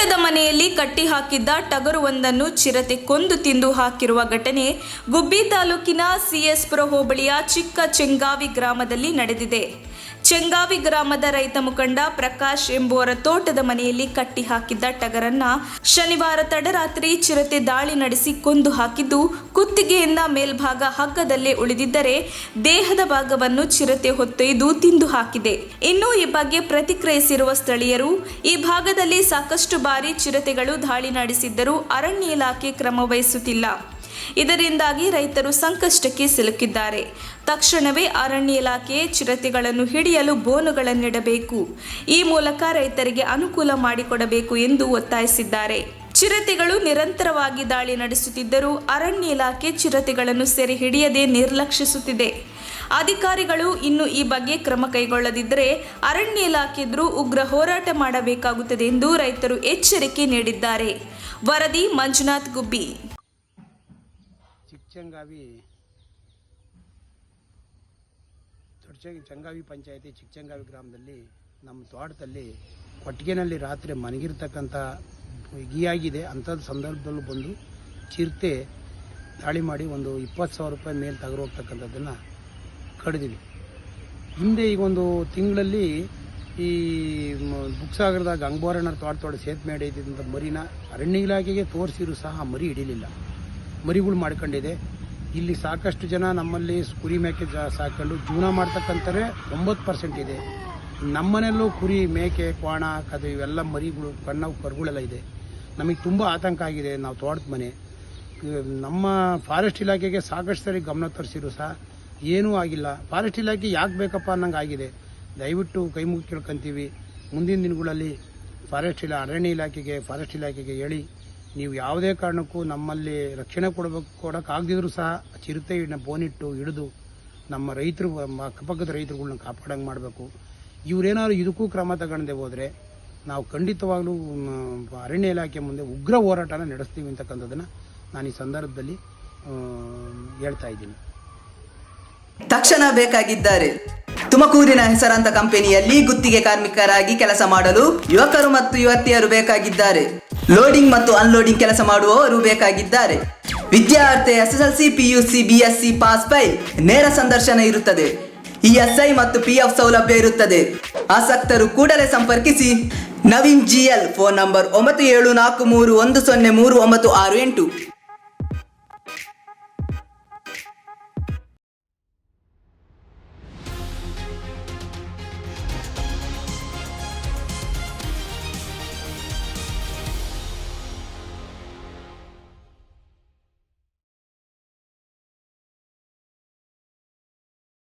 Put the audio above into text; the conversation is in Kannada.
ತೋಟದ ಮನೆಯಲ್ಲಿ ಕಟ್ಟಿ ಹಾಕಿದ್ದ ಟಗರುವೊಂದನ್ನು ಚಿರತೆ ಕೊಂದು ತಿಂದು ಹಾಕಿರುವ ಘಟನೆ ಗುಬ್ಬಿ ತಾಲೂಕಿನ ಸಿಎಸ್ಪುರ ಹೋಬಳಿಯ ಚಿಕ್ಕ ಚೆಂಗಾವಿ ಗ್ರಾಮದಲ್ಲಿ ನಡೆದಿದೆ. ಚೆಂಗಾವಿ ಗ್ರಾಮದ ರೈತ ಮುಖಂಡ ಪ್ರಕಾಶ್ ಎಂಬುವರ ತೋಟದ ಮನೆಯಲ್ಲಿ ಕಟ್ಟಿ ಹಾಕಿದ್ದ ಟಗರನ್ನ ಶನಿವಾರ ತಡರಾತ್ರಿ ಚಿರತೆ ದಾಳಿ ನಡೆಸಿ ಕೊಂದು ಹಾಕಿದ್ದು, ಕುತ್ತಿಗೆಯಿಂದ ಮೇಲ್ಭಾಗ ಹಗ್ಗದಲ್ಲೇ ಉಳಿದಿದ್ದರೆ ದೇಹದ ಭಾಗವನ್ನು ಚಿರತೆ ಹೊತ್ತೊಯ್ದು ತಿಂದು ಹಾಕಿದೆ. ಇನ್ನು ಈ ಬಗ್ಗೆ ಪ್ರತಿಕ್ರಿಯಿಸಿರುವ ಸ್ಥಳೀಯರು, ಈ ಭಾಗದಲ್ಲಿ ಸಾಕಷ್ಟು ಬಾರಿ ಚಿರತೆಗಳು ದಾಳಿ ನಡೆಸಿದ್ದರೂ ಅರಣ್ಯ ಇಲಾಖೆ ಕ್ರಮ ವಹಿಸುತ್ತಿಲ್ಲ. ಇದರಿಂದಾಗಿ ರೈತರು ಸಂಕಷ್ಟಕ್ಕೆ ಸಿಲುಕಿದ್ದಾರೆ. ತಕ್ಷಣವೇ ಅರಣ್ಯ ಇಲಾಖೆ ಚಿರತೆಗಳನ್ನು ಹಿಡಿಯಲು ಬೋನುಗಳನ್ನಿಡಬೇಕು. ಈ ಮೂಲಕ ರೈತರಿಗೆ ಅನುಕೂಲ ಮಾಡಿಕೊಡಬೇಕು ಎಂದು ಒತ್ತಾಯಿಸಿದ್ದಾರೆ. ಚಿರತೆಗಳು ನಿರಂತರವಾಗಿ ದಾಳಿ ನಡೆಸುತ್ತಿದ್ದರೂ ಅರಣ್ಯ ಇಲಾಖೆ ಚಿರತೆಗಳನ್ನು ಸೆರೆ ಹಿಡಿಯದೆ ನಿರ್ಲಕ್ಷಿಸುತ್ತಿದೆ. ಅಧಿಕಾರಿಗಳು ಇನ್ನು ಈ ಬಗ್ಗೆ ಕ್ರಮ ಕೈಗೊಳ್ಳದಿದ್ದರೆ ಅರಣ್ಯ ಇಲಾಖೆ ಎದುರು ಉಗ್ರ ಹೋರಾಟ ಮಾಡಬೇಕಾಗುತ್ತದೆ ಎಂದು ರೈತರು ಎಚ್ಚರಿಕೆ ನೀಡಿದ್ದಾರೆ. ವರದಿ ಮಂಜುನಾಥ್ ಗುಬ್ಬಿ. ಚೆಂಗಾವಿ ಪಂಚಾಯತಿ ಚಿಕ್ಕಚಂಗಾವಿ ಗ್ರಾಮದಲ್ಲಿ ನಮ್ಮ ತೋಟದಲ್ಲಿ ಕೊಟ್ಟಿಗೆನಲ್ಲಿ ರಾತ್ರಿ ಮನಗಿರ್ತಕ್ಕಂಥ ಇಗಿಯಾಗಿದೆ. ಅಂಥದ್ದು ಸಂದರ್ಭದಲ್ಲೂ ಬಂದು ಚಿರತೆ ದಾಳಿ ಮಾಡಿ ಒಂದು 20,000 ರೂಪಾಯಿ ಮೇಲೆ ತಗರು ಹೋಗ್ತಕ್ಕಂಥದ್ದನ್ನು ಕಡಿದೀವಿ. ಹಿಂದೆ ಈಗ ಒಂದು ತಿಂಗಳಲ್ಲಿ ಈ ಬುಕ್ಸಾಗರದ ಗಂಗಬೋರಣ್ಣರ ತೋಟ ಸೇತುವೆ ಇದ್ದಂಥ ಮರಿನ ಅರಣ್ಯ ಇಲಾಖೆಗೆ ತೋರಿಸಿದ್ರು ಸಹ ಮರಿ ಹಿಡಿಲಿಲ್ಲ. ಮರಿಗಳು ಮಾಡ್ಕೊಂಡಿದೆ. ಇಲ್ಲಿ ಸಾಕಷ್ಟು ಜನ ನಮ್ಮಲ್ಲಿ ಕುರಿ ಮೇಕೆ ಸಾಕೊಂಡು ಜೀವನ ಮಾಡ್ತಕ್ಕಂಥವೇ 90% ಇದೆ. ನಮ್ಮನೆಯಲ್ಲೂ ಕುರಿ ಮೇಕೆ ಕ್ವಾಣ ಕದು ಇವೆಲ್ಲ ಮರಿಗಳು ಕರುಗಳೆಲ್ಲ ಇದೆ. ನಮಗೆ ತುಂಬ ಆತಂಕ ಆಗಿದೆ. ನಾವು ತೋಟದ ಮನೆ, ನಮ್ಮ ಫಾರೆಸ್ಟ್ ಇಲಾಖೆಗೆ ಸಾಕಷ್ಟು ಸರಿ ಗಮನ ತರಿಸಿದ್ರು ಸಹ ಏನೂ ಆಗಿಲ್ಲ. ಫಾರೆಸ್ಟ್ ಇಲಾಖೆ ಯಾಕೆ ಬೇಕಪ್ಪ ಅನ್ನಂಗೆ ಆಗಿದೆ. ದಯವಿಟ್ಟು ಕೈ ಮುಗಿ ಕೇಳ್ಕೊಂತೀವಿ, ಮುಂದಿನ ದಿನಗಳಲ್ಲಿ ಅರಣ್ಯ ಇಲಾಖೆಗೆ ಫಾರೆಸ್ಟ್ ಇಲಾಖೆಗೆ ಹೇಳಿ, ನೀವು ಯಾವುದೇ ಕಾರಣಕ್ಕೂ ನಮ್ಮಲ್ಲಿ ರಕ್ಷಣೆ ಕೊಡೋಕ್ಕಾಗದಿದ್ರು ಸಹ ಚಿರತೆಯನ್ನು ಬೋನಿಟ್ಟು ಹಿಡಿದು ನಮ್ಮ ರೈತರು, ಅಕ್ಕಪಕ್ಕದ ರೈತರುಗಳನ್ನ ಕಾಪಾಡಂಗೆ ಮಾಡಬೇಕು. ಇವರೇನಾದ್ರು ಇದಕ್ಕೂ ಕ್ರಮ ತಗೊಂಡೇ ಹೋದರೆ ನಾವು ಖಂಡಿತವಾಗ್ಲೂ ಅರಣ್ಯ ಇಲಾಖೆ ಮುಂದೆ ಉಗ್ರ ಹೋರಾಟನ ನಡೆಸ್ತೀವಿ ಅಂತಕ್ಕಂಥದ್ದನ್ನು ನಾನು ಈ ಸಂದರ್ಭದಲ್ಲಿ ಹೇಳ್ತಾ ಇದ್ದೀನಿ. ತಕ್ಷಣ ಬೇಕಾಗಿದ್ದಾರೆ. ತುಮಕೂರಿನ ಹೆಸರಾಂತ ಕಂಪನಿಯಲ್ಲಿ ಗುತ್ತಿಗೆ ಕಾರ್ಮಿಕರಾಗಿ ಕೆಲಸ ಮಾಡಲು ಯುವಕರು ಮತ್ತು ಯುವತಿಯರು ಬೇಕಾಗಿದ್ದಾರೆ. ಲೋಡಿಂಗ್ ಮತ್ತು ಅನ್ಲೋಡಿಂಗ್ ಕೆಲಸ ಮಾಡುವವರು ಬೇಕಾಗಿದ್ದಾರೆ. ವಿದ್ಯಾರ್ಥಿ SSLC, PUC, BSc pass file. ನೇರ ಸಂದರ್ಶನ ಇರುತ್ತದೆ. ESI ಮತ್ತು PF ಸೌಲಭ್ಯ ಇರುತ್ತದೆ. ಆಸಕ್ತರು ಕೂಡಲೇ ಸಂಪರ್ಕಿಸಿ. Naveen GL, phone number 9743103968.